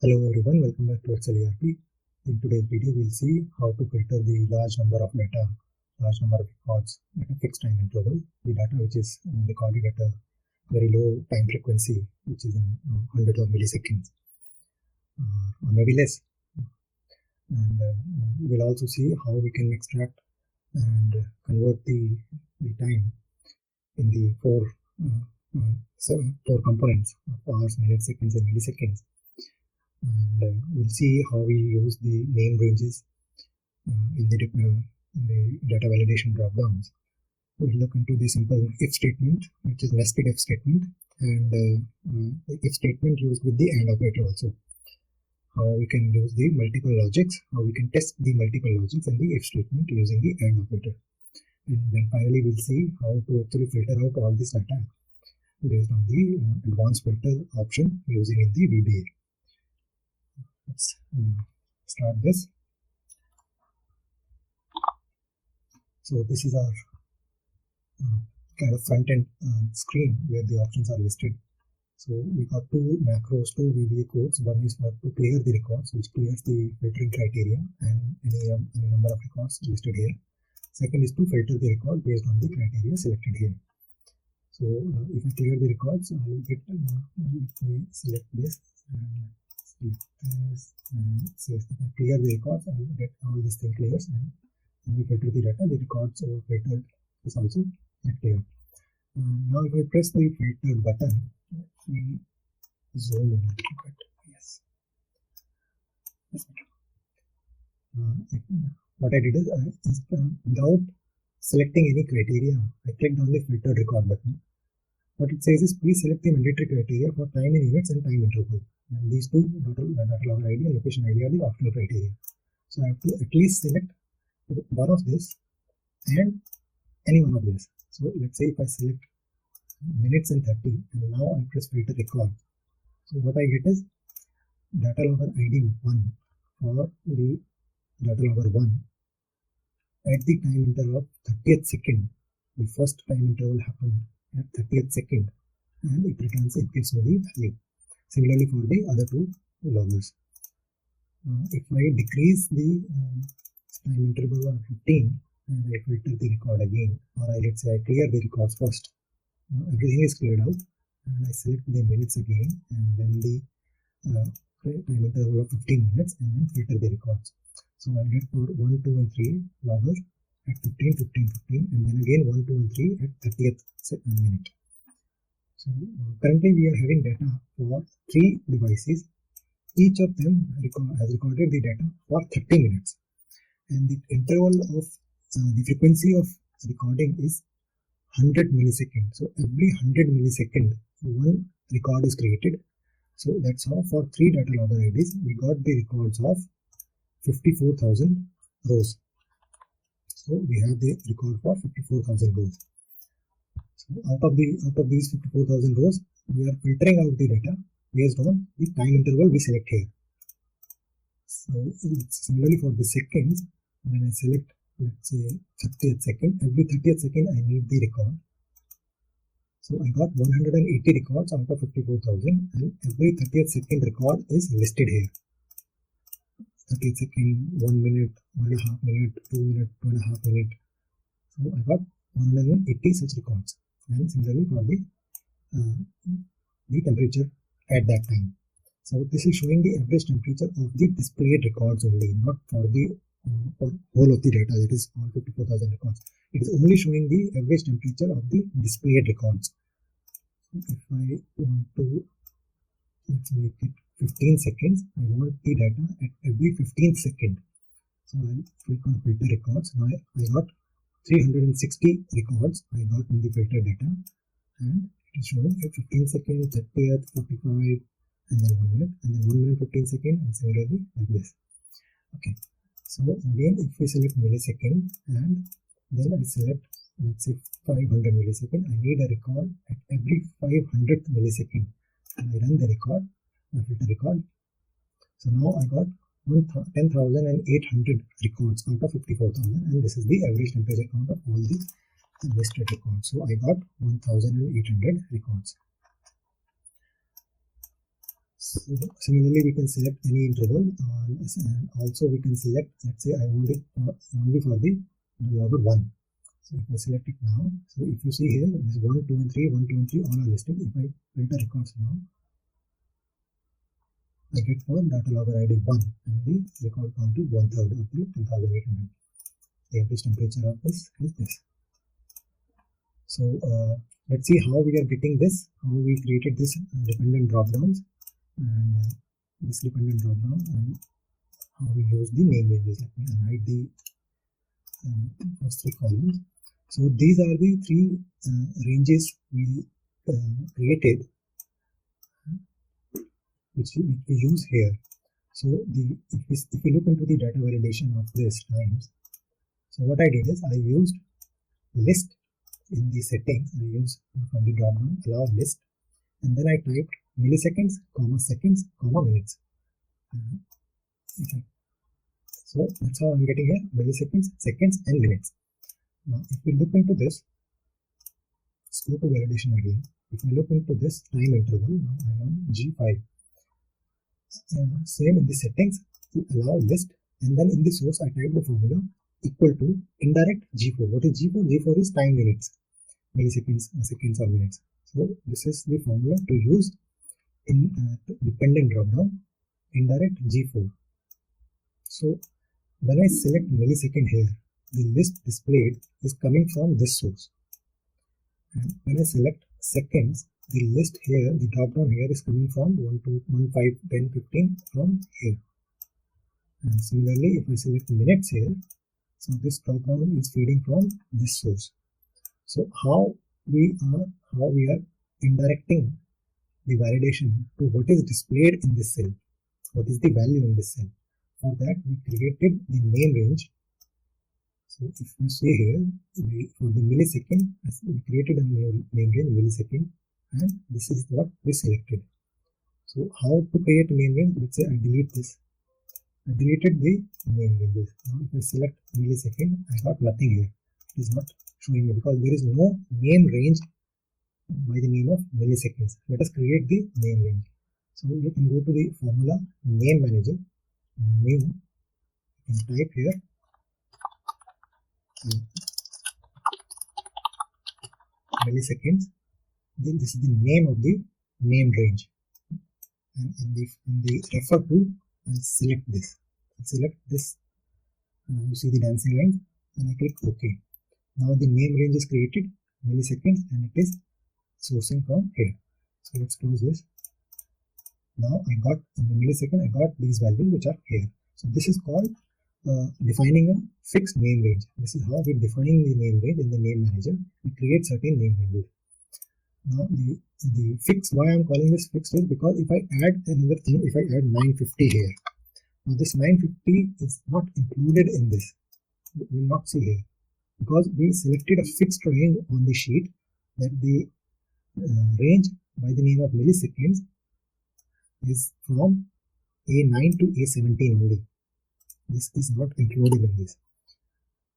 Hello everyone, welcome back to Excel-ERP. In today's video, we'll see how to filter the large number of data, large number of records at a fixed time interval, the data which is recorded at a very low time frequency, which is in hundreds of milliseconds or maybe less. And we'll also see how we can extract and convert the time in the four components of hours, minutes, seconds, and milliseconds. And we'll see how we use the name ranges in the data validation dropdowns. We'll look into the simple if statement, which is nested if statement, and the if statement used with the AND operator also. How we can use the multiple logics, how we can test the multiple logics in the if statement using the AND operator. And then finally, we'll see how to actually filter out all this data based on the advanced filter option using in the VBA. Let's start this. So this is our kind of front-end screen where the options are listed. So we got two macros, two VBA codes. One is for to clear the records, which clears the filtering criteria and any number of records listed here. Second is to filter the record based on the criteria selected here. So if I clear the records, I will get let me select this and select this and say if I clear the records, I will get all this thing clears, and when we filter the data, the records filtered is also clear. Now if I press the filter button, let me zoom in a little bit. Yes. What I did is, without selecting any criteria, I clicked on the filter record button. What it says is, please select the mandatory criteria for time in units and time interval. And these two, data logger ID and location ID, are the optional criteria. So I have to at least select one of this and any one of this. So let's say if I select minutes and 30, and now I press filter record. So what I get is data logger ID 1 for the data logger 1 at the time interval of 30th second. The first time interval happened at 30th second, and it returns, it gives me the value. Similarly for the other two loggers. If I decrease the time interval of 15 and I filter the record again, or let's say I clear the records first, everything is cleared out, and I select the minutes again, and then the time interval of 15 minutes, and then filter the records. So I'll get for 1, 2, and 3 loggers at 15, 15, 15, and then again 1, 2, and 3 at 30th minute. So currently we are having data for 3 devices. Each of them has recorded the data for 30 minutes, and the interval of the frequency of recording is 100 milliseconds. So every 100 milliseconds, one record is created. So that's how for 3 data logger IDs we got the records of 54,000 rows. So we have the record for 54,000 rows. So out of these 54,000 rows, we are filtering out the data based on the time interval we select here. So similarly for the seconds, when I select, let's say 30th second, every 30th second I need the record. So I got 180 records out of 54,000, and every 30th second record is listed here. 30th second, 1 minute, 1.5 minute, 2 minute, 2.5 minute. So I got 180 such records. And similarly for the temperature at that time. So this is showing the average temperature of the displayed records only, not for the whole of the data, that is all 54,000 records. It is only showing the average temperature of the displayed records. So if I want to, let's make it 15 seconds, I want the data at every 15th second. So I'll click on filter records. Now I got 360 records I got in the filter data, and it is showing at 15 seconds, 30th, 45, and then 1 minute, and then 1 minute, 15 seconds, and similarly like this. Okay. So again, if we select millisecond and then I select, let's say 500 millisecond, I need a record at every 500th millisecond, and I run the record, I filter record. So now I got 10,800 records out of 54,000, and this is the average temperature count of all the listed records. So I got 1,800 records. So similarly, we can select any interval, and also we can select, let's say I want it only for the logger 1. So if I select it now, so if you see here, this 1, 2 and 3, 1, 2 and 3 all are listed. If I filter records now, I get for data logger ID 1 and the record count is 1/3 of the 10,800. The average temperature of this is this. So let's see how we are getting this, how we created this dependent dropdowns, and this dependent dropdown, and how we use the name ranges. Let me hide the first 3 columns. So these are the 3 ranges we created, which we use here. So if we look into the data validation of this times, so what I did is I used list in the settings. I used from the dropdown allow list, and then I typed milliseconds, comma seconds, comma minutes. Okay. So that's how I'm getting here milliseconds, seconds, and minutes. Now, if we look into this, let's go to validation again. If I look into this time interval, now I'm on G5. Same in the settings, to allow list, and then in the source I type the formula equal to indirect G4. What is G4? G4 is time units, milliseconds, seconds, or minutes. So this is the formula to use in dependent dropdown, indirect G4. So when I select millisecond here, the list displayed is coming from this source. And when I select seconds, the list here, the dropdown here is coming from 1, 2, 1, 5, 10, 15 from here. And similarly, if I select minutes here, so this dropdown is feeding from this source. So how we are indirecting the validation to what is displayed in this cell, what is the value in this cell. For that, we created the name range. So if you see here, for the millisecond, we created a name range millisecond, and this is what we selected. So how to create a name range? Let's say I delete this. I deleted the name ranges. Now if I select millisecond, I got nothing here. It is not showing me because there is no name range by the name of milliseconds. Let us create the name range. So you can go to the formula name manager, new, you can type here milliseconds, then this is the name of the name range, and in the refer to, I'll select this. You see the dancing line, and I click OK. Now the name range is created, milliseconds, and it is sourcing from here. So let's close this. Now I got in the millisecond, I got these values which are here. So this is called defining a fixed name range. This is how we define the name range in the name manager. We create certain name ranges. Now the fix, why I'm calling this fixed is because if I add another thing, if I add 950 here, now this 950 is not included in this. We will not see here because we selected a fixed range on the sheet, that the range by the name of milliseconds is from A9 to A17 only. This is not included in this.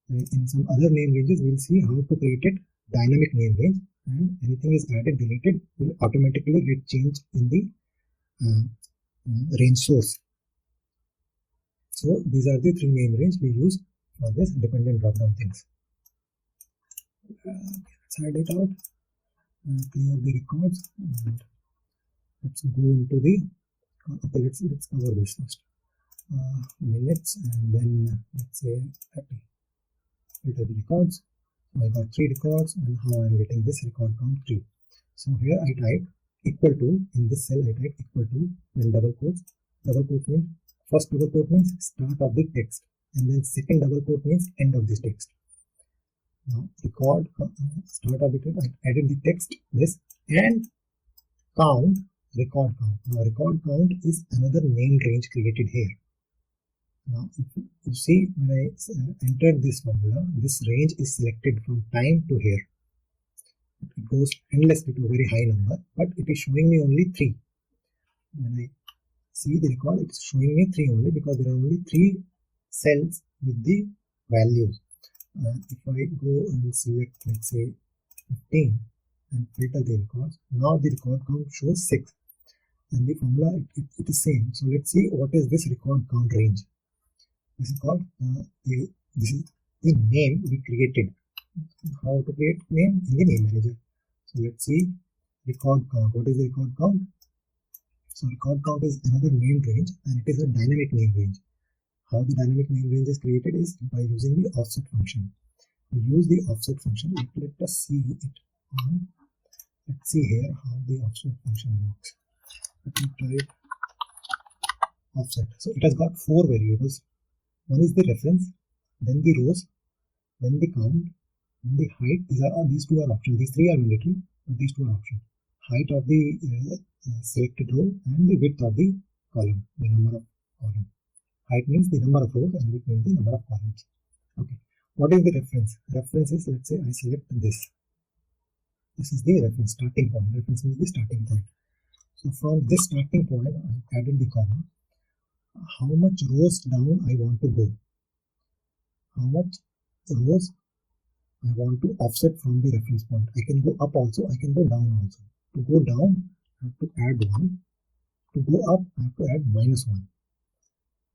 In some other name ranges, we'll see how to create it dynamic name range, and anything is added, deleted will automatically get changed in the range source. So these are the 3 name range we use for this dependent dropdown things. Let's hide it out, clear the records, and let's go into the, okay, let's cover this first. Minutes, and then let's say 30. Filter the records. So I got 3 records, and how I'm getting this record count 3. So here I type equal to, in this cell I type equal to, then double quotes. Double quote means, first double quote means start of the text, and then second double quote means end of this text. Now record, start of the text, I added the text, this, and count, record count. Now record count is another name range created here. Now if you see, when I entered this formula, this range is selected from time to here. It goes endlessly to a very high number, but it is showing me only 3. When I see the record, it's showing me 3 only because there are only 3 cells with the values. If I go and select, let's say 15, and filter the records, now the record count shows 6. and the formula it is same. So let's see what is this record count range. This is called this is the name we created. How to create name in the name manager. So let's see record count. What is the record count? So record count is another name range, and it is a dynamic name range. How the dynamic name range is created is by using the offset function. We use the offset function. Let us see it. Let's see here how the offset function works. Let me type offset. So it has got 4 variables. One is the reference, then the rows, then the count, then the height. These two are optional. These 3 are mandatory, but these 2 are optional. Height of the selected row and the width of the column, the number of columns. Height means the number of rows and width means the number of columns. Okay. What is the reference? Reference is, let's say I select this. This is the reference starting point. Reference means the starting point. So from this starting point, I added the comma. How much rows down I want to go? How much rows I want to offset from the reference point? I can go up also, I can go down also. To go down, I have to add 1. To go up, I have to add -1.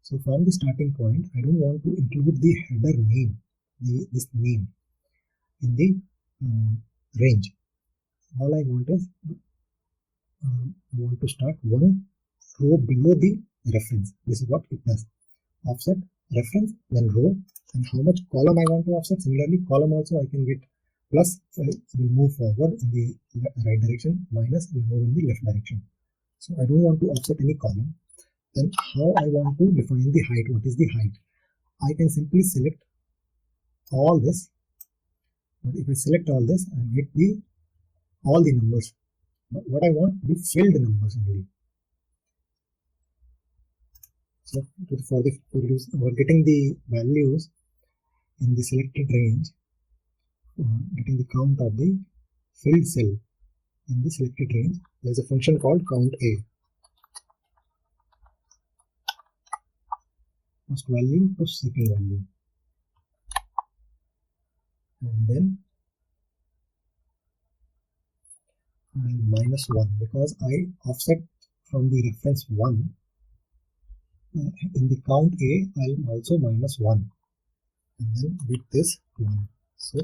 So from the starting point, I don't want to include the header name, this name in the range. All I want is I want to start 1 row below the reference. This is what it does. Offset, reference, then row, and how much column I want to offset. Similarly, column also I can get plus will move forward in the right direction, minus will move in the left direction. So I don't want to offset any column. Then how I want to define the height? What is the height? I can simply select all this. But if I select all this, I get all the numbers. But what I want, the filled numbers only. So for getting the values in the selected range, getting the count of the filled cell in the selected range, there is a function called count A. First value to second value, and then -1, because I offset from the reference 1. In the count A, I'll also -1, and then width is 1. So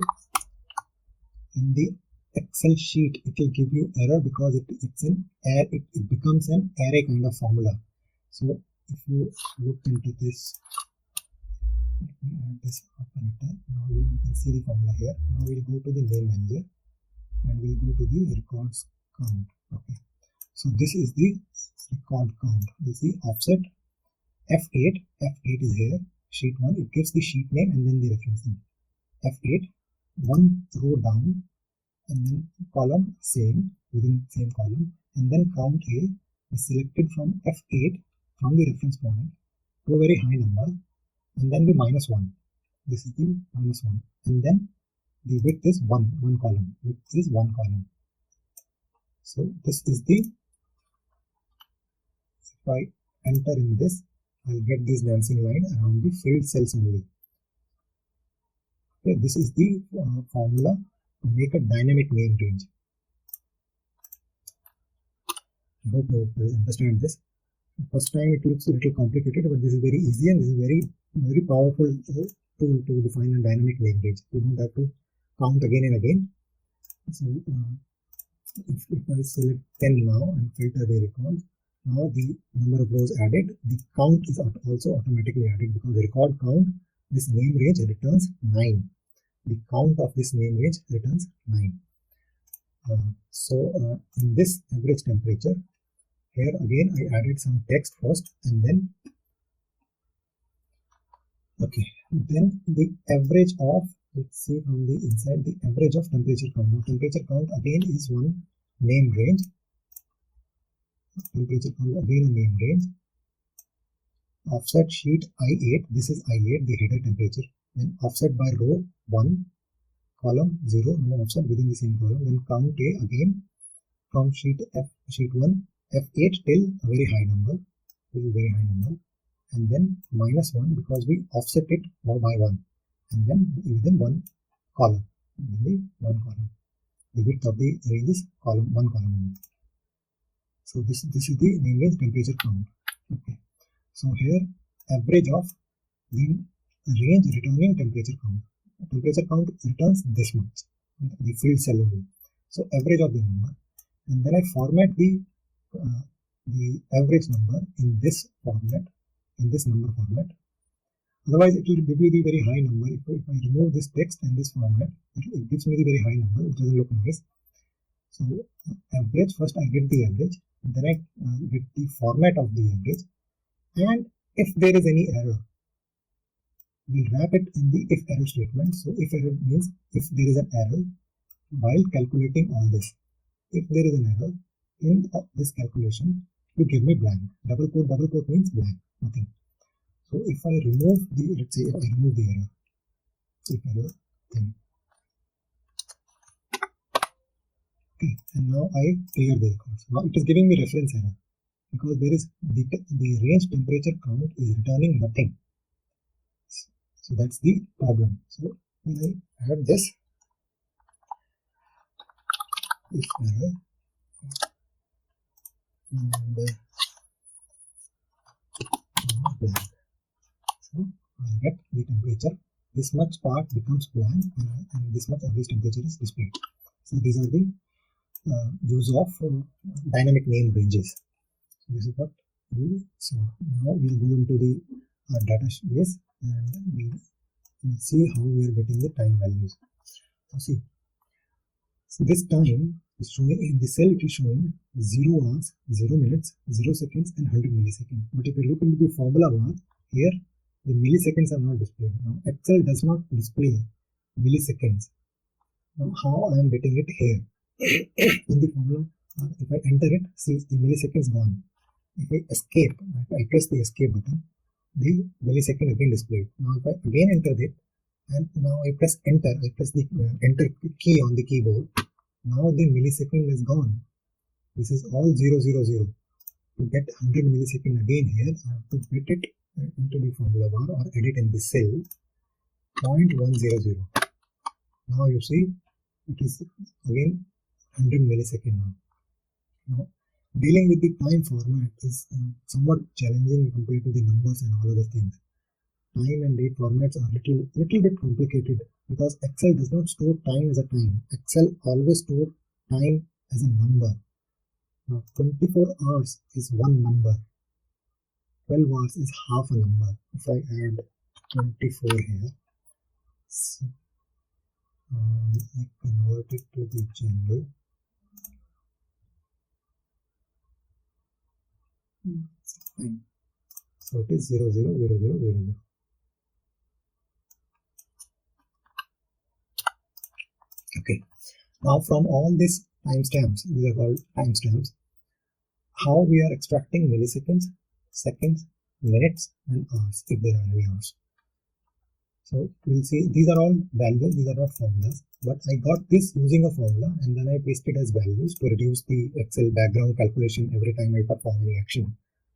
in the Excel sheet, it will give you error because it becomes an array kind of formula. So if you look into this, let me add this operator. Now you can see the formula here. Now we'll go to the name manager and we'll go to the records count. Okay, so this is the record count. This is the offset F8. F8 is here. Sheet 1. It gives the sheet name and then the reference name. F8, 1 row down, and then column same within same column, and then count A is selected from F8 from the reference point to a very high number, and then the -1. This is the -1, and then the width is 1 column. Width is 1 column. So this is the, if I enter in this, I'll get this dancing line around the filled cells only. Okay, this is the formula to make a dynamic name range. I hope you understand this. First time it looks a little complicated, but this is very easy and this is very powerful tool to define a dynamic name range. You don't have to count again and again. So if I select 10 now and filter the records, now the number of rows added, the count is also automatically added because the record count, this name range returns 9. The count of this name range returns 9. In this average temperature, here again I added some text first, and then the average of, let's see from the inside, the average of temperature count. Now temperature count again is one name range. Temperature count again a name range. Offset sheet I8, this is I8, the header temperature. Then offset by row 1, column 0, no offset within the same column. Then count A again from sheet 1, F8 till a very high number. This is a very high number. And then -1 because we offset it by 1. And then within 1 column. The width of the range is 1 column. So this is the name is temperature count. Okay. So here average of the range returning temperature count. Temperature count returns this much, the field cell only. So average of the number, and then I format the average number in this format, in this number format. Otherwise, it will give you the very high number. If I remove this text and this format, it gives me the very high number. It doesn't look nice. So average, first I get the average, then I get the format of the average, and if there is any error, we'll wrap it in the if error statement. So if error means if there is an error while calculating all this. If there is an error in this calculation, you give me blank. Double quote means blank, nothing. So if I remove the, let's say I remove the error, if error thing. Okay, and now I clear the records. Now it is giving me reference error because there is the range temperature count is returning nothing. So that's the problem. So when I add this, if error and blank. So I get the temperature. This much part becomes blank and this much average temperature is displayed. So these are the use of dynamic name ranges. So this is what we do. So now we'll go into the database and we'll see how we are getting the time values. So see, so this time is showing in the cell, it is showing 0 hours, 0 minutes, 0 seconds and 100 milliseconds. But if you look into the formula bar, here the milliseconds are not displayed. Now Excel does not display milliseconds. Now how I am getting it here? In the formula, if I enter it, see the milliseconds gone. If I escape, if I press the escape button, the millisecond again displayed. Now if I again enter it, and now I press enter, I press the enter key on the keyboard. Now the millisecond is gone. This is all 0, 0, 0. To get 100 millisecond again here, I have to get it into the formula bar or edit in the cell 0.100. Now you see it is again 100 millisecond now. Now dealing with the time format is somewhat challenging compared to the numbers and all other things. Time and date formats are little bit complicated because Excel does not store time as a time. Excel always store time as a number. Now 24 hours is one number. 12 hours is half a number. If I add 24 here, so, I convert it to the general. So it is 0, 0, 0, 0, 0, 0. Okay. Now from all these timestamps, these are called timestamps, how we are extracting milliseconds, seconds, minutes and hours if there are any hours. So we'll see these are all values, these are not formulas, but I got this using a formula and then I pasted as values to reduce the Excel background calculation every time I perform any action.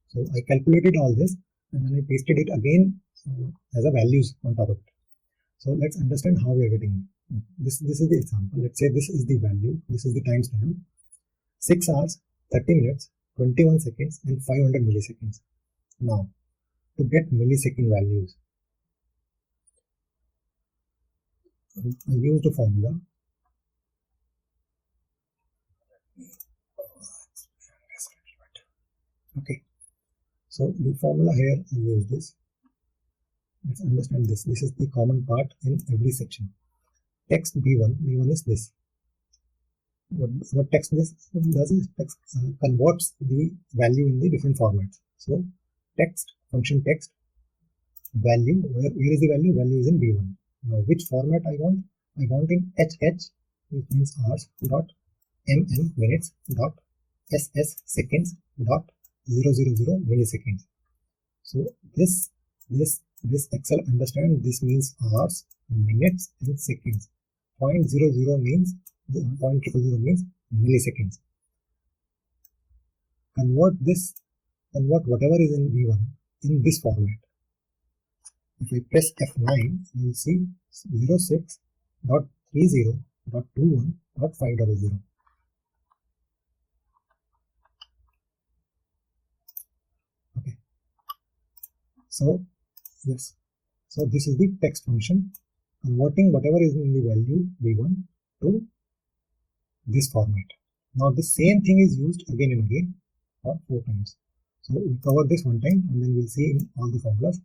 So I calculated all this and then I pasted it again as a values on top of it. So let's understand how we are getting it. This is the example. Let's say this is the value, this is the timestamp, 6 hours, 30 minutes, 21 seconds and 500 milliseconds. Now to get millisecond values, I used a formula. Okay, so the formula here I use this. Let's understand this. This is the common part in every section. Text B1 is this. What text this does is text converts the value in the different formats. So text, function text, value, where is the value? Value is in B1. Now which format I want? I want in HH, which means hours, dot MN minutes, dot SS seconds, dot 000 milliseconds. So this Excel understand this means hours, minutes and seconds. 0.00 means 0.000 means milliseconds. Convert whatever is in V1 in this format. If I press F9, you will see 06.30.21.500. So yes, so this is the text function converting whatever is in the value v1 to this format. Now the same thing is used again and again for 4 times. So we cover this one time and then we'll see in all the formulas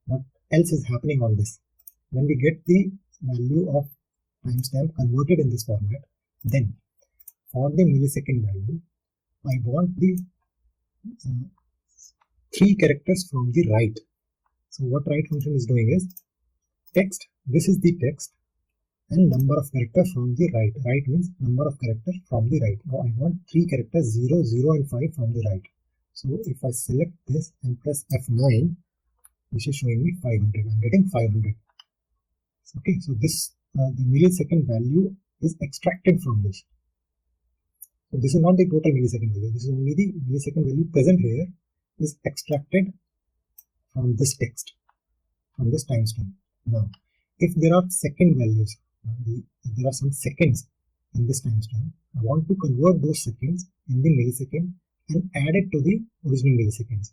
what else is happening on this. When we get the value of timestamp converted in this format, then for the millisecond value, I want the 3 characters from the right. So what right function is doing is text, this is the text, and number of characters from the right. Right means number of characters from the right. Now I want 3 characters 0, 0 and 5 from the right. So if I select this and press F9, which is showing me 500, I'm getting 500. Okay, so this the millisecond value is extracted from this. So this is not the total millisecond value, this is only the millisecond value present here is extracted from this text, from this timestamp. Now, if there are second values, if there are some seconds in this timestamp, I want to convert those seconds in the millisecond and add it to the original milliseconds.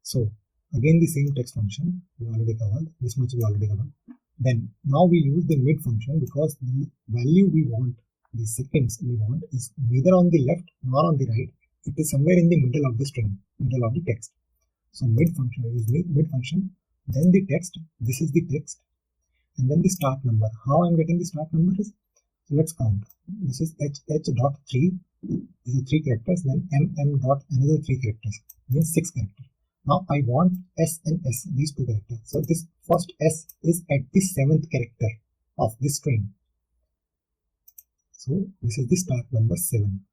So again the same text function we already covered, this much we already covered. Then now we use the mid function because the value we want, the seconds we want, is neither on the left nor on the right. It is somewhere in the middle of the string, middle of the text. So mid function is mid function, then the text, this is the text, and then the start number. How I'm getting the start number is, so let's count. This is h dot 3, these are 3 characters, then m dot another 3 characters, means 6 characters. Now I want S and S, these 2 characters. So this first S is at the 7th character of this string. So this is the start number 7.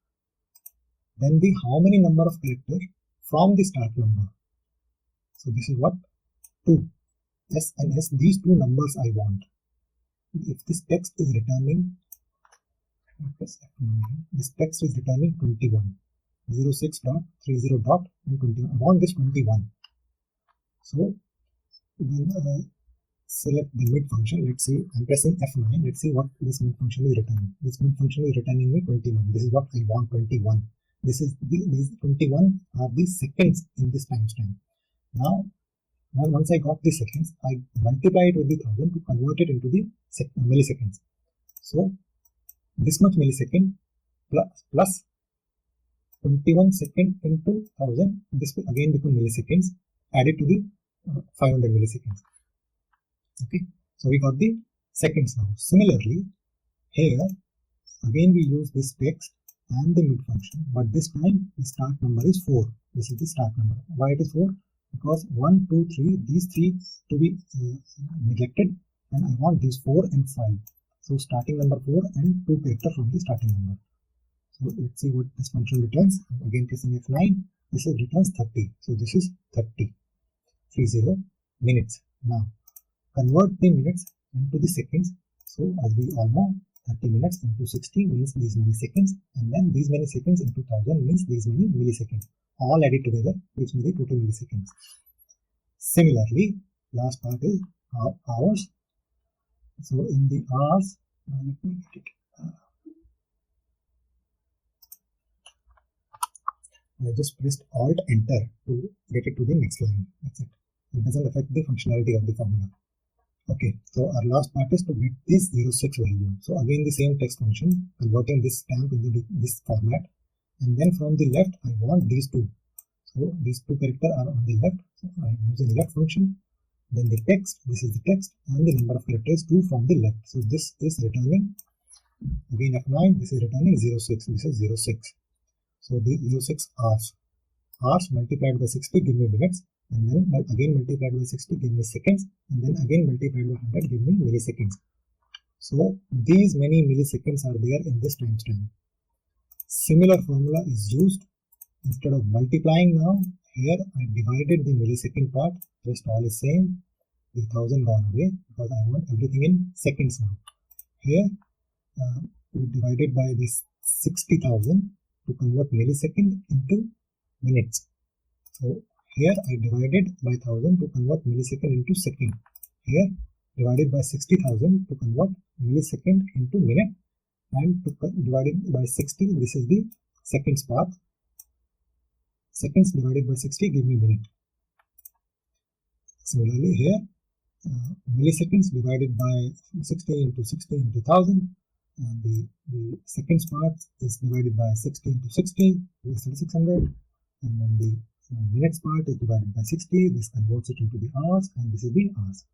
Then the how many number of characters from the start number. So this is what? 2. S and S, these 2 numbers I want. If this text is returning, this text is returning 21. 06 dot 30 dot and 21. I want this 21. So when select the mid function, let's see, I'm pressing F9. Let's see what this mid function is returning. This mid function is returning me 21. This is what I want, 21. This is these 21 are the seconds in this timestamp. Now once I got the seconds, I multiply it with the 1000 to convert it into the milliseconds. So this much millisecond plus 21 second into 1000, this will again become milliseconds added to the 500 milliseconds. Okay, so we got the seconds now. Similarly, here again we use this text and the mid function, but this time the start number is 4. This is the start number. Why it is 4? Because 1, 2, 3, these 3 to be neglected, and I want these 4 and 5. So starting number 4 and 2 characters from the starting number. So let's see what this function returns. Again pressing F9, this is returns 30. So this is 30 minutes. Now convert the minutes into the seconds. So as we all know, 30 minutes into 60 means these many seconds, and then these many seconds into 1000 means these many milliseconds. All added together gives me the total milliseconds. Similarly, last part is hours. So in the hours, let me get it. I just pressed Alt Enter to get it to the next line. That's it. It doesn't affect the functionality of the formula. Okay, so our last part is to get this 06 value. So again the same text function, converting this stamp into this format, and then from the left I want these 2. So these 2 characters are on the left, so I am using left function. Then the text, this is the text, and the number of characters 2 from the left. So this is returning, again F9, this is returning 06, this is 06. So the 06 hours multiplied by 60 give me minutes, and then again multiplied by 60 give me seconds, and then again multiplied by 100 give me milliseconds. So these many milliseconds are there in this timestamp. Similar formula is used. Instead of multiplying now, here I divided the millisecond part, rest all is same, the 1000 gone away because I want everything in seconds now. Here we divided by this 60,000 to convert millisecond into minutes. So here I divided by 1000 to convert millisecond into second. Here divided by 60,000 to convert millisecond into minute, and divided by 60, this is the seconds part. Seconds divided by 60 give me minute. Similarly here, milliseconds divided by 60 into 60 into 1000. The seconds part is divided by 60 into 60, this is 3600, and then the minutes part is divided by 60. This converts it into the hours, and this is the hours.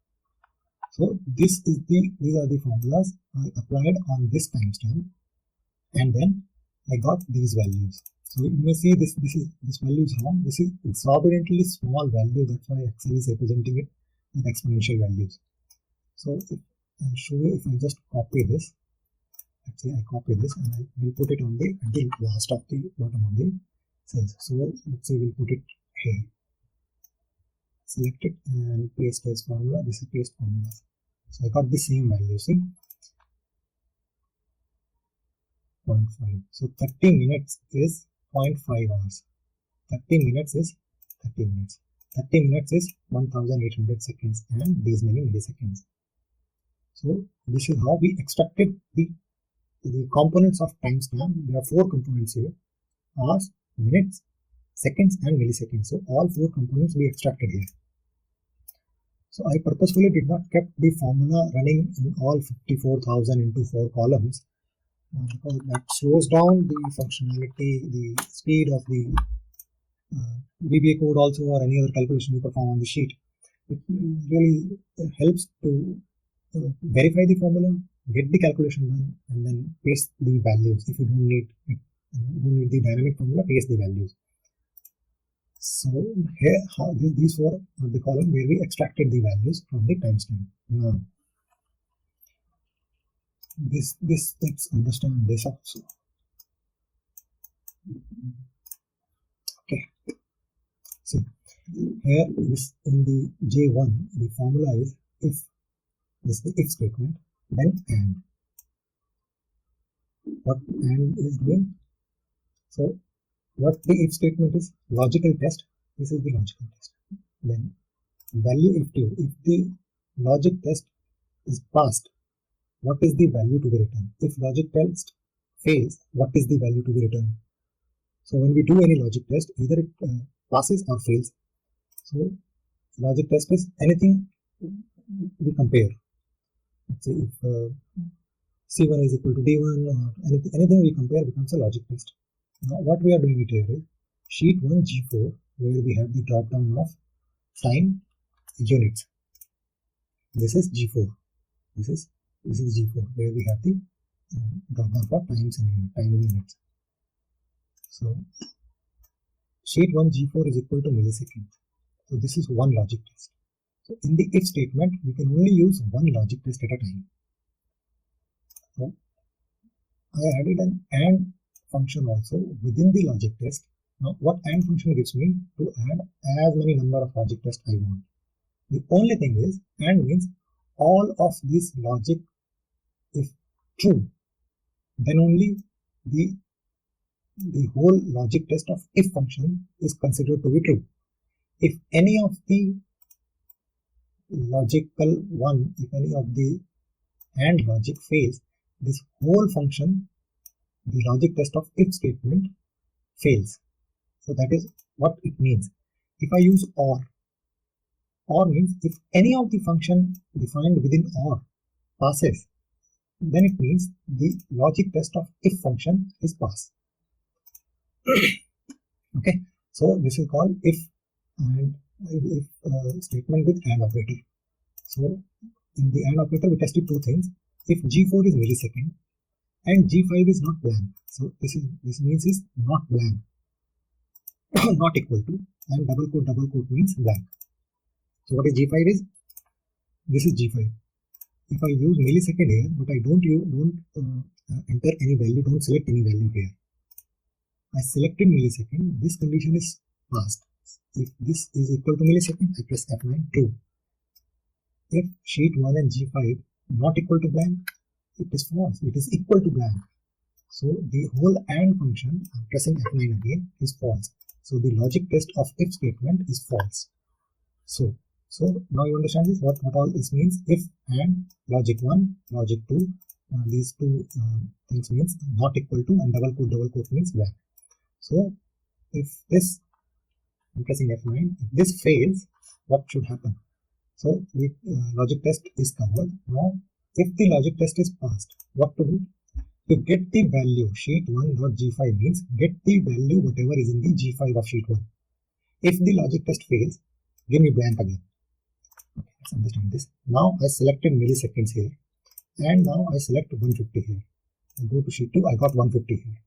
So these are the formulas I applied on this timestamp, and then I got these values. So you may see this value is wrong. This is exorbitantly small value. That's why Excel is representing it with exponential values. So if I'll show you, if I just copy this, let's say I copy this and I will put it on the at the last of the bottom of the cells. So let's say we'll put it here. Select it and paste as formula. This is paste formula. So I got the same value. See, 0.5. So 30 minutes is 0.5 hours. 30 minutes is 30 minutes. 30 minutes is 1800 seconds and these many milliseconds. So this is how we extracted the components of timestamp. There are 4 components here: hours, minutes, seconds, and milliseconds. So all 4 components we extracted here. So I purposefully did not kept the formula running in all 54,000 into 4 columns. Because that slows down the functionality, the speed of the VBA code also, or any other calculation you perform on the sheet. It really helps to verify the formula, get the calculation done, and then paste the values. If you don't need the dynamic formula, paste the values. So here, these 4 are the column where we extracted the values from the timestamp. Now, let's understand this also. Okay, so here is in the J1, the formula is if. This is the if statement, then and. What and is doing? So what the if statement is? Logical test. This is the logical test. Then value if true. If the logic test is passed, what is the value to be returned? If logic test fails, what is the value to be returned? So when we do any logic test, either it passes or fails. So logic test is anything we compare. Let's say if C1 is equal to D1 or anything we compare becomes a logic test. Now what we are doing it here is sheet 1 G4, where we have the drop down of time units. This is G4. This is G4, where we have the drop down for time units. So sheet 1 G4 is equal to milliseconds. So this is one logic test. So in the if statement, we can only use one logic test at a time. So I added an AND function also within the logic test. Now what AND function gives me to add as many number of logic tests I want. The only thing is AND means all of this logic if true, then only the whole logic test of if function is considered to be true. If any of the logical one, if any of the AND logic fails, this whole function, the logic test of if statement, fails. So that is what it means. If I use OR means if any of the function defined within OR passes, then it means the logic test of if function is passed. Okay, so this is called if statement with AND operator. So in the AND operator we tested 2 things. If G4 is millisecond and G5 is not blank, so this means is not blank, not equal to, and double quote means blank. So what is G5 is? This is G5. If I use millisecond here, but I don't enter any value, don't select any value here. I selected millisecond. This condition is passed. If this is equal to millisecond, I press F9, true. If sheet 1 and G5 not equal to blank, it is false. It is equal to blank. So the whole AND function, I'm pressing F9 again, is false. So the logic test of if statement is false. So now you understand this, what all this means. If and logic 1, logic 2, these 2 things means not equal to, and double quote means blank. So if this, I'm pressing F9, if this fails, what should happen? So the logic test is covered. Now, if the logic test is passed, what to do? To get the value, sheet1.g5 means get the value whatever is in the g5 of sheet 1. If the logic test fails, give me blank again. Okay, let's understand this. Now I selected milliseconds here, and now I select 150 here. I go to sheet 2, I got 150 here.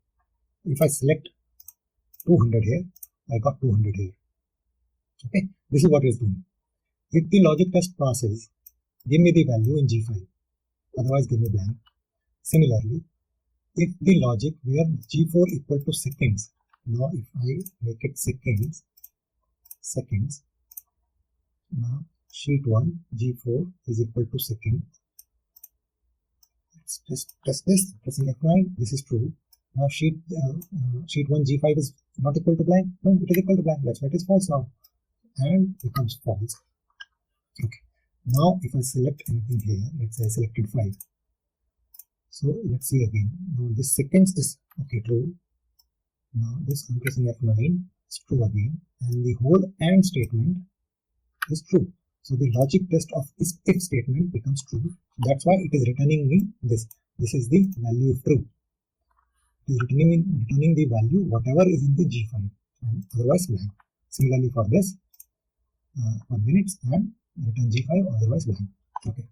If I select 200 here, I got 200 here. Okay, this is what it's doing. If the logic test passes, give me the value in g5, otherwise give me blank. Similarly, if the logic where g4 equal to seconds, now if I make it seconds, now sheet 1 g4 is equal to second. Let's just test this, pressing F9, this is true. Now sheet 1 g5 is not equal to blank, no, it is equal to blank, that's why it is false now, and becomes false. Okay, now if I select anything here, let's say I selected 5. So let's see again. Now this seconds is okay, true. Now this I'm pressing F9 is true again, and the whole AND statement is true. So the logic test of this if statement becomes true. That's why it is returning me this. This is the value if true. It is returning the value whatever is in the G5, and otherwise blank. Similarly for this, for minutes and return G5, otherwise blank. Okay.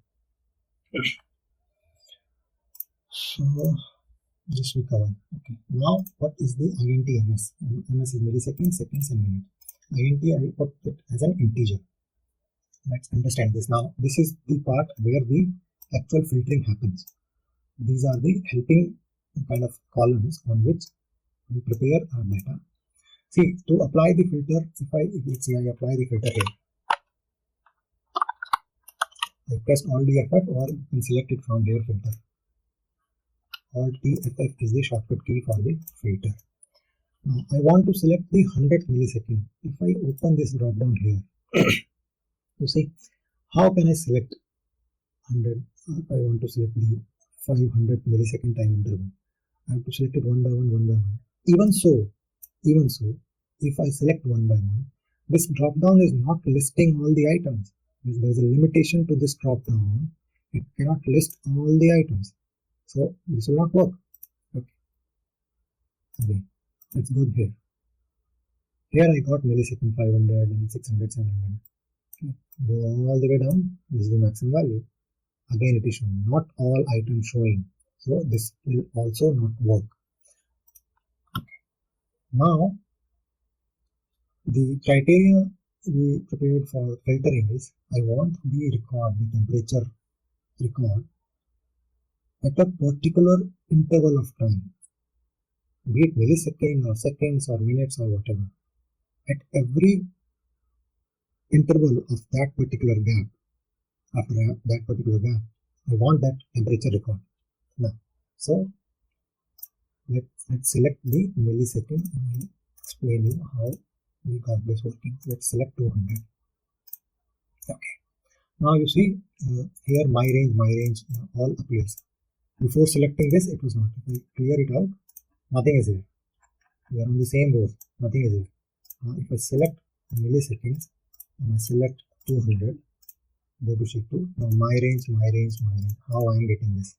So just we cover. Okay. Now what is the int ms? Ms is milliseconds, seconds, and minute. Int I put it as an integer. Let's understand this. Now this is the part where the actual filtering happens. These are the helping kind of columns on which we prepare our data. See, to apply the filter, let's say I apply the filter here. I press Alt D F F, or you can select it from here filter. Alt D F F is the shortcut key for the filter. Now I want to select the 100 millisecond. If I open this drop down here, you see, how can I select 100? I want to select the 500 millisecond time interval. I have to select it one by one. Even so, if I select one by one, this drop down is not listing all the items. There is a limitation to this drop down. It cannot list all the items. So this will not work. Okay. Again, let's go here. Here I got millisecond 500 and 600, 700. Okay. Go all the way down. This is the maximum value. Again, it is shown. Not all items showing. So this will also not work. Okay. Now, the criteria we prepared for filtering is I want the record, the temperature record at a particular interval of time, be it millisecond or seconds or minutes or whatever. At every interval of that particular gap, after that particular gap, I want that temperature record. Now, so let's select the millisecond and explain you how we got this working. Let's select 200. Okay. Now you see here my range all appears. Before selecting this, it was not. If I clear it out, nothing is here. We are on the same row. Nothing is here. Now if I select milliseconds and I select 200, go to sheet 2. Now my range. How I am getting this?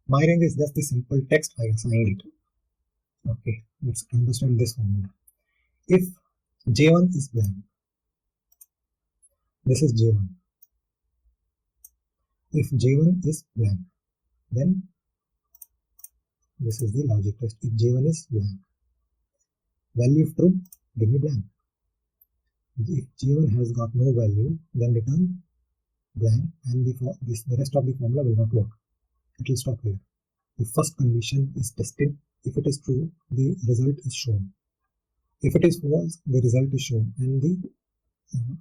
My range is just the simple text I assigned it. Okay, let's understand this formula. If J1 is blank, this is J1. If J1 is blank, then this is the logic test. If J1 is blank, value if true, give me blank. If J1 has got no value, then return blank, and the rest of the formula will not work. It will stop here. The first condition is tested. If it is true, the result is shown. If it is false, the result is shown, and the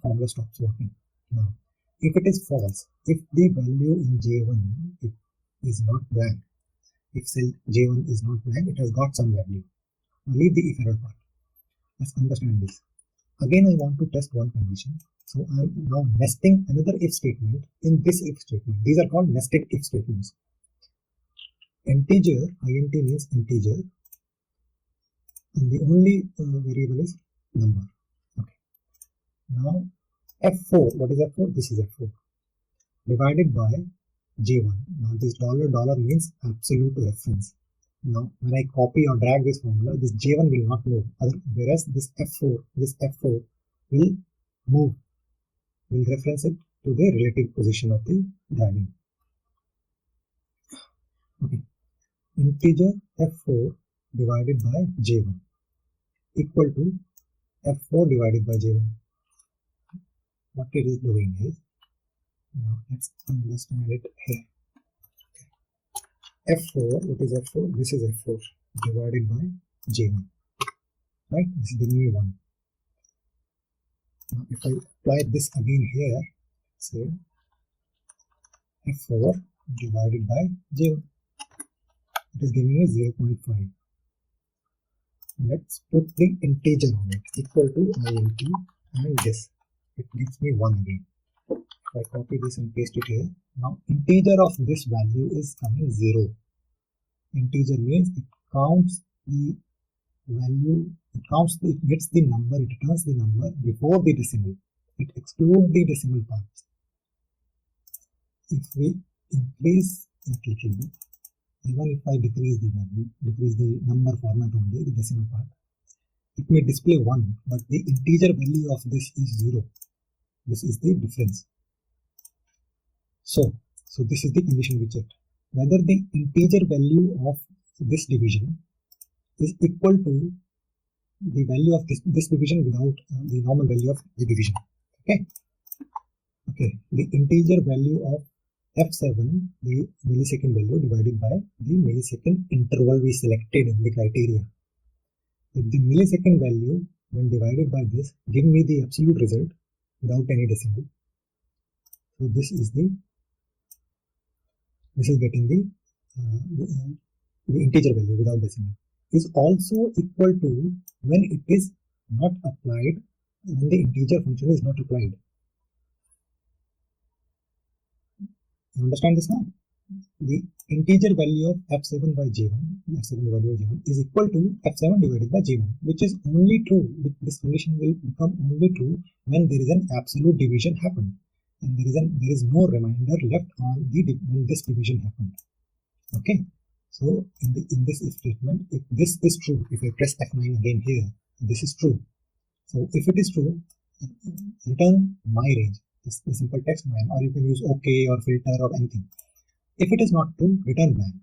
formula stops working. Now, if it is false, if the value in J1 is not blank, if cell J1 is not blank, it has got some value. Now leave the if error part. Let's understand this. Again, I want to test one condition. So I am now nesting another if statement in this if statement. These are called nested if statements. Integer, int means integer, and the only variable is number. Okay. Now F4, what is F4? This is F4 divided by J1. Now this dollar means absolute reference. Now when I copy or drag this formula, this J1 will not move, whereas this F4 will move, will reference it to the relative position of the dragging. Okay. Integer F4 divided by J1 equal to F4 divided by J1. What it is doing is, now let's understand it here. F4, what is F4? This is F4 divided by J1, right? This is giving me 1. Now if I apply this again here, say F4 divided by J1, it is giving me 0.5. Let's put the integer on it, equal to int, and this, it gives me 1 again. If I copy this and paste it here, now integer of this value is coming 0. Integer means it counts the value, it gets the number, it returns the number before the decimal. It excludes the decimal parts. If we increase it a little bit, even if I decrease the value, decrease the number format only, the decimal part, it may display 1, but the integer value of this is 0. This is the difference. So this is the condition we checked. Whether the integer value of this division is equal to the value of this division without the normal value of the division. Okay. The integer value of F7, the millisecond value divided by the millisecond interval we selected in the criteria. If the millisecond value when divided by this give me the absolute result without any decimal, so this is getting the integer value without decimal, is also equal to when it is not applied, when the integer function is not applied. You understand this now? The integer value of F7 by J1, F7 divided by J1 is equal to F7 divided by J1, which is only true, this condition will become only true when there is an absolute division happened, and there is no remainder left on when this division happened. Okay, so in this if statement, if this is true, if I press F9 again here, this is true. So if it is true, return my range, this simple text mine, or you can use OK or filter or anything. If it is not true, return blank.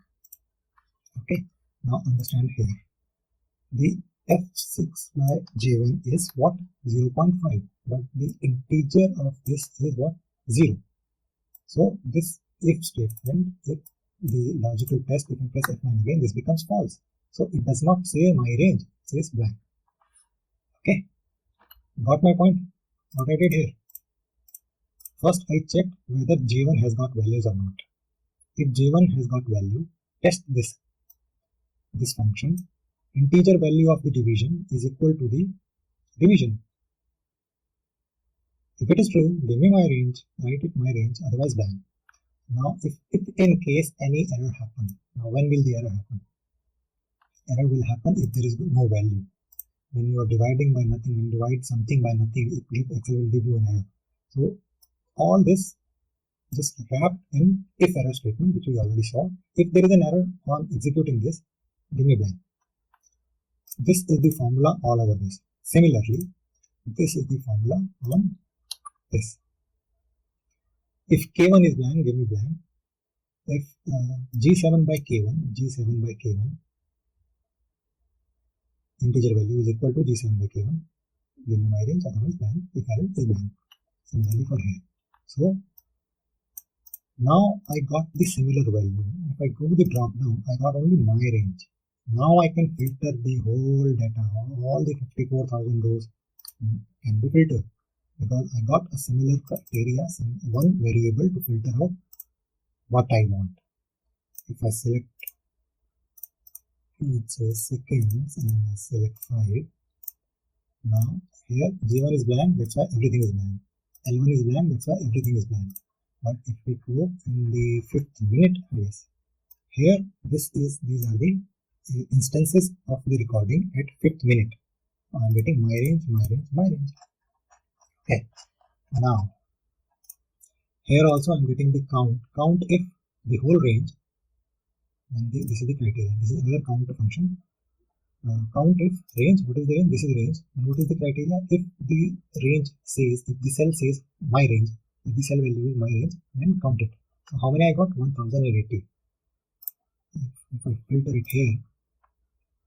Okay, now understand here. The F6 by J1 is what? 0.5, but the integer of this is what? 0. So this if statement, if the logical test, if I press F9 again, this becomes false. So it does not say my range, it says blank. Okay, got my point? What I did here? First I checked whether J1 has got values or not. If J1 has got value, test this function. Integer value of the division is equal to the division. If it is true, give me my range, write it my range, otherwise blank. Now if in case any error happens, now when will the error happen? Error will happen if there is no value. When you are dividing by nothing, when you divide something by nothing, Excel will give you an error. So all this just wrapped in if error statement, which we already saw. If there is an error on executing this, give me blank. This is the formula all over this. Similarly, this is the formula on this. If K1 is blank, give me blank. If G7 by K1, integer value is equal to G7 by K1, give me my range, otherwise blank, if error is blank. Similarly for here. So now I got the similar value. If I go to the drop down, I got only my range. Now I can filter the whole data, all the 54,000 rows can be filtered, because I got a similar criteria, one variable to filter out what I want. If I select, let's say seconds, and I select 5, now here J1 is blank, that's why everything is blank. L1 is blank, that's why everything is blank. But if we go in the 5th minute, yes, here these are the instances of the recording at 5th minute. I'm getting my range. Okay. Now here also I'm getting the count if the whole range, and this is the criteria. This is another count function. Count if range, what is the range? This is range. And what is the criteria? If the range says, if the cell says my range, if the cell value is my range, then count it. So how many I got? 1080. If I filter it here,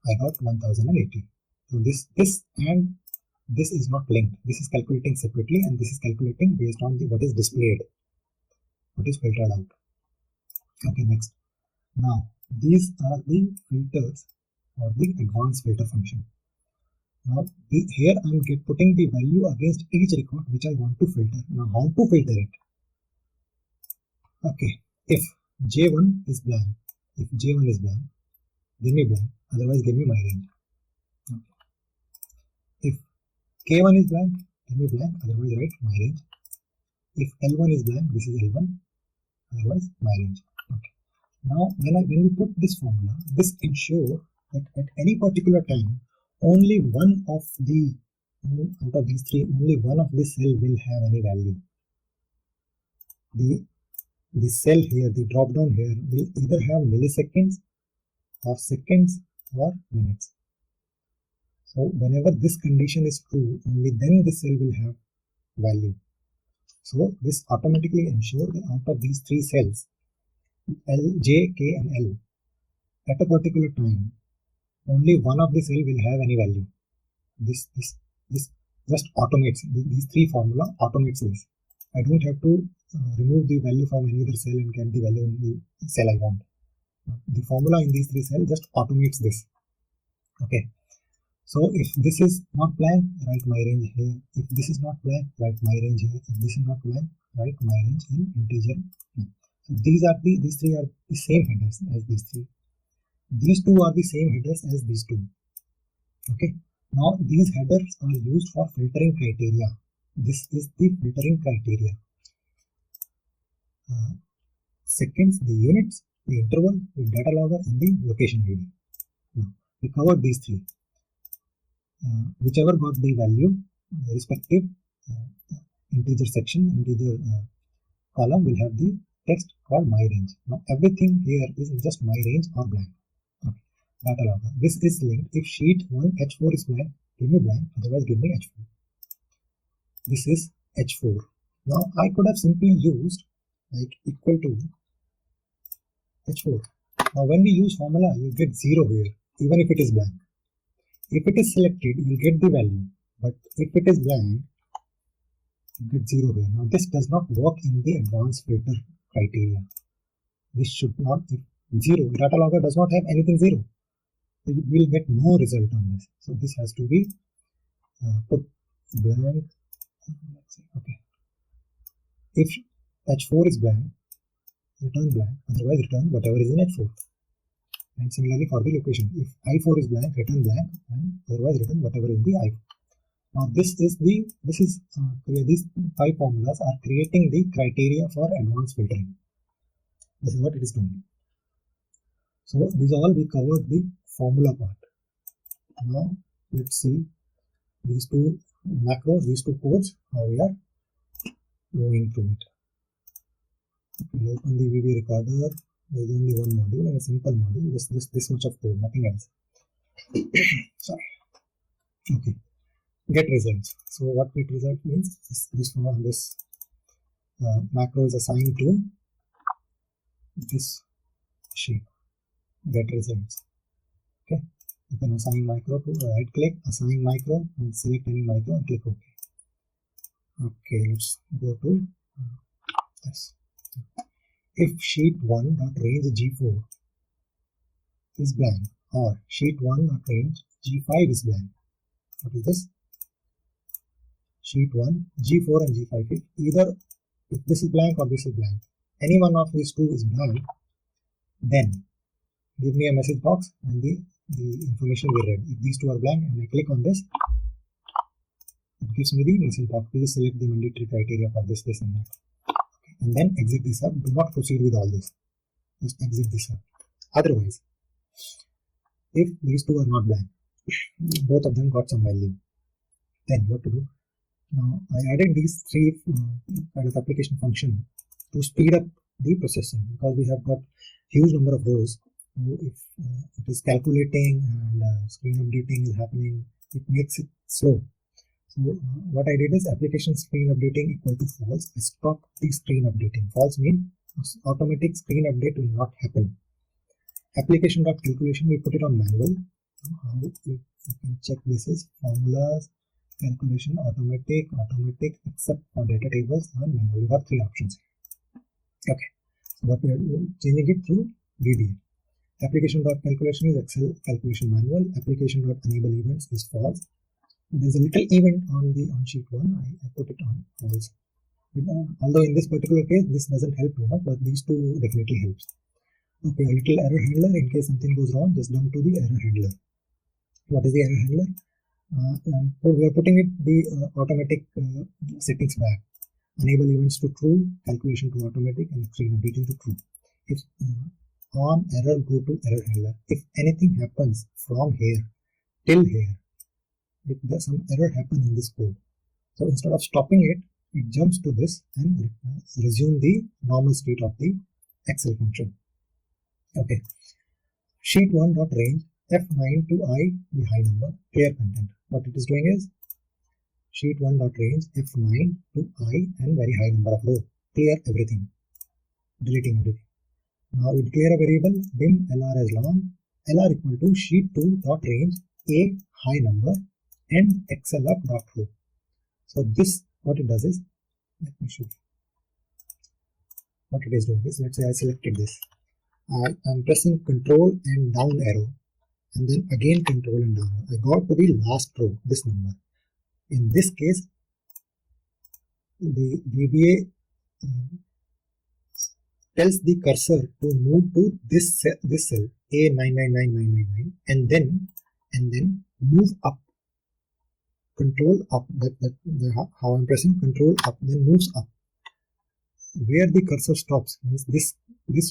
I got 1080. So this and this is not linked. This is calculating separately, and this is calculating based on the what is displayed, what is filtered out. Okay, next. Now these are the filters or the advanced filter function. Now here I'm putting the value against each record which I want to filter. Now how to filter it? Okay, if J1 is blank, if J1 is blank, give me blank, otherwise give me my range. Okay. If K1 is blank, give me blank, otherwise write my range. If L1 is blank, this is L1, otherwise my range. Okay. Now when we put this formula, this ensures that at any particular time, only one of the out of these three, only one of this cell will have any value. The cell here, the drop down here, will either have milliseconds or seconds or minutes. So whenever this condition is true, only then the cell will have value. So this automatically ensures that out of these three cells, L, J, K and L, at a particular time, only one of the cell will have any value. This just automates. These three formula automates this. I don't have to remove the value from any other cell and get the value in the cell I want. The formula in these three cells just automates this. Okay. So if this is not blank, write my range here. If this is not blank, write my range here. If this is not blank, write my range in integer. So these three are the same headers as these three. These two are the same headers as these two. Okay. Now these headers are used for filtering criteria. This is the filtering criteria. Seconds, the units, the interval, the data logger, and the location ID. Now, we covered these three. Whichever got the value, respective integer section, integer column will have the text called my range. Now everything here is just my range or blank. Okay. Data logger. This is linked. If sheet 1 H4 is blank, give me blank, otherwise give me H4. This is H4. Now I could have simply used like equal to H4. Now when we use formula, you get 0 here, even if it is blank. If it is selected, you will get the value, but if it is blank, you get 0 here. Now this does not work in the advanced filter criteria. This should not be 0. Data logger does not have anything 0. You will get no result on this. So this has to be put blank. Let's see. Okay. If H4 is blank, return blank, otherwise return whatever is in H4. And similarly for the location, if I4 is blank, return blank, and otherwise return whatever in the I4. Now these 5 formulas are creating the criteria for advanced filtering. This is what it is doing. So these all we covered the formula part. Now let's see these two macros, these two codes, how we are going through it. We open the VB recorder. There is only one module and a simple module. Just this much of code, nothing else. Sorry. Okay. Get results. So what get result means this macro is assigned to this sheet. Get results. Okay. You can assign micro to right click, assign micro, and select any micro and click OK. Okay, let's go to this. If sheet 1.range G4 is blank or sheet 1.range G5 is blank, what is this? Sheet 1, G4 and G5. If this is blank or this is blank, any one of these two is blank, then give me a message box and the information we read. If these two are blank and I click on this, it gives me the message box. Please select the mandatory criteria for this, and that. Okay. And then exit this up. Do not proceed with all this. Just exit this up. Otherwise, if these two are not blank, both of them got some value, then what to do? Now I added these three kind of application function to speed up the processing, because we have got huge number of rows. If it is calculating and screen updating is happening, it makes it slow. So what I did is application screen updating equal to false. I stopped the screen updating. False means automatic screen update will not happen. Application.calculation, we put it on manual. How you can check this is formulas, calculation, automatic, except for data tables and manual. We got three options. Okay, so what we are changing it through VBA. Application.calculation is Excel calculation manual. Application.enable events is false. There's a little event on sheet 1. I put it on false. Although in this particular case this doesn't help too much, but these two definitely helps. Okay, a little error handler in case something goes wrong. Just jump to the error handler. What is the error handler? We are putting it the automatic settings back. Enable events to true, calculation to automatic, and screen updating to true. If on error, go to error handler. If anything happens from here till here, if there's some error happen in this code, so instead of stopping it, it jumps to this and resume the normal state of the Excel function. Okay, sheet 1.range F9 to I, the high number, clear content. What it is doing is sheet 1.range F9 to I and very high number of row, clear everything, deleting everything. Now we declare a variable dim lr as long, lr equal to sheet 2.range a high number and Excel-ERP.row. So this, what it does is, let me show you. What it is doing is, let's say I selected this. I'm pressing control and down arrow, and then again control and down. I got to the last row, this number. In this case, the VBA tells the cursor to move to this cell A999999, and then move up. Control up. How I'm pressing control up, then moves up. Where the cursor stops means this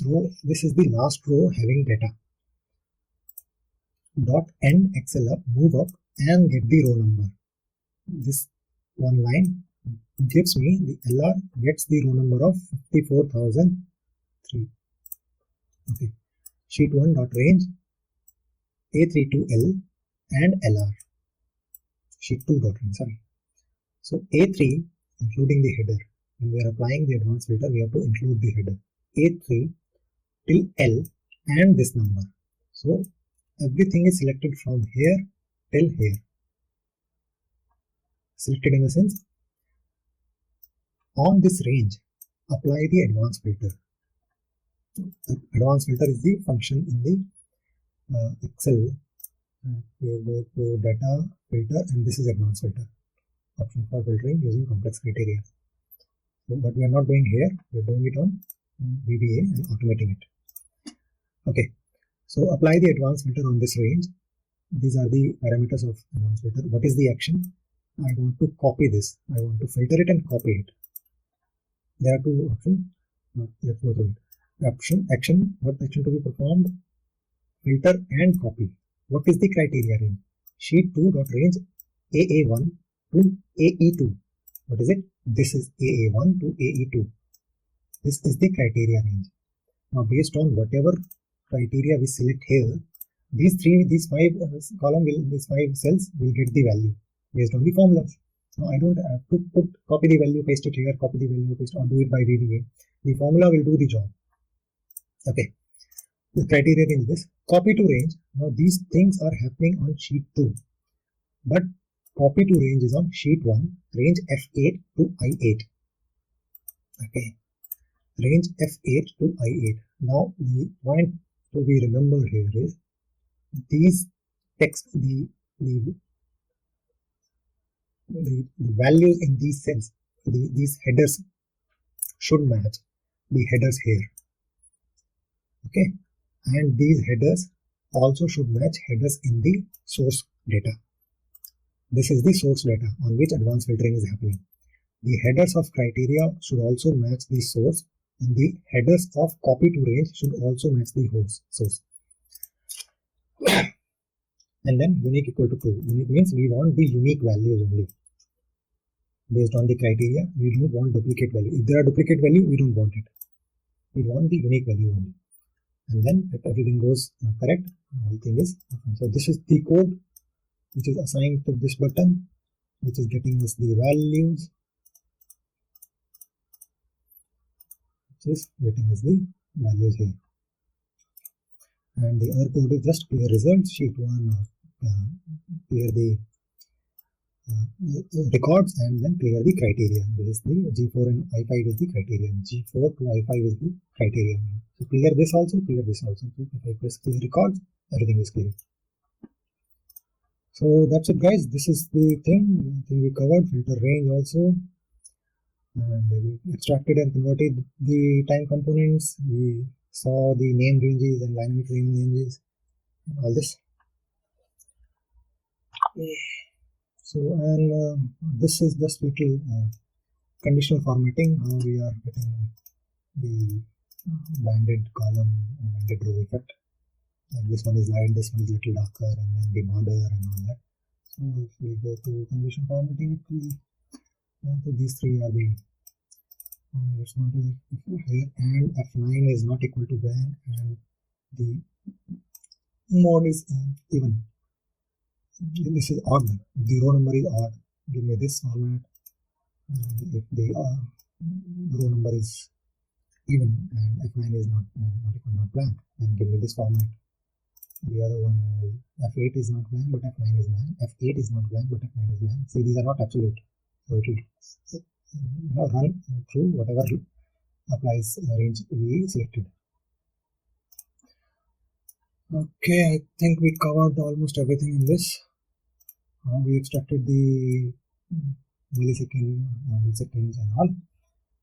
row. This is the last row having data. Dot end Excel-ERP, move up and get the row number. This one line gives me the LR gets the row number of 54,003. Okay, sheet 1.range A32L and LR. Sheet 2.range, sorry. So A3 including the header. When we are applying the advanced filter, we have to include the header. A3 till L and this number. So everything is selected from here till here. Selected in the sense, on this range, apply the advanced filter. The advanced filter is the function in the Excel. You go to data filter, and this is advanced filter. Option for filtering using complex criteria. So what we are not doing here, we are doing it on VBA and automating it. Okay, so apply the advanced filter on this range. These are the parameters of advanced filter. What is the action? I want to copy this. I want to filter it and copy it. There are two options. Let's go through it. Action. What action to be performed? Filter and copy. What is the criteria range? Sheet 2.range AA1 to AE2. What is it? This is AA1 to AE2. This is the criteria range. Now, based on whatever criteria we select here, these five cells will get the value based on the formulas. Now, I don't have to copy the value, paste it here, copy the value, paste, or do it by VBA. The formula will do the job. Okay. The criteria range is this. Copy to range. Now, these things are happening on sheet 2, but copy to range is on sheet 1, range F8 to I8. Okay, range F8 to I8. Now, the point to be remembered here is these text, the values in these cells, these headers should match the headers here. Okay, and these headers also should match headers in the source data. This is the source data on which advanced filtering is happening. The headers of criteria should also match the source, and the headers of copy to range should also match the host source. And then unique equal to true. Unique means we want the unique values only. based on the criteria. We don't want duplicate value. If there are duplicate value, we don't want it. We want the unique value only. And then if everything goes correct, the thing is, so this is the code which is assigned to this button, which is getting us the values, which is getting us the values here. And the other code is just clear results, sheet 1, clear the records, and then clear the criteria. This is the G4 and I5 is the criteria. G4 to I5 is the criteria. So clear this also, clear this also. So if I press clear records, everything is clear. So that's it, guys. This is the thing. I think we covered filter range also. And we extracted and converted the time components. We saw the name ranges and dynamic name ranges, and all this. So, and this is just little conditional formatting, how we are getting the banded column and banded row effect. Like this one is light, this one is little darker, and then the border and all that. So if we go to conditional formatting, so these three are the let's go to here, and F9 is not equal to blank, and the mode is even. This is odd. If the row number is odd, give me this format. And if the row number is even and F9 is not equal, not blank, then give me this format. The other one, F8 is not blank, but F9 is blank. F8 is not blank, but F9 is blank. See, these are not absolute. So it will run through whatever applies range we selected. Okay, I think we covered almost everything in this. We extracted the milliseconds and all,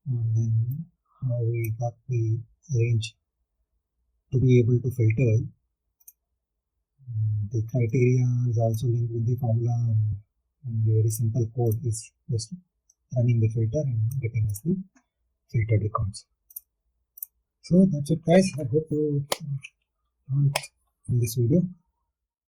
and then how we got the range to be able to filter. The criteria is also linked with the formula, and the very simple code is just running the filter and getting us the filtered records. So that's it, guys. I hope you in this video.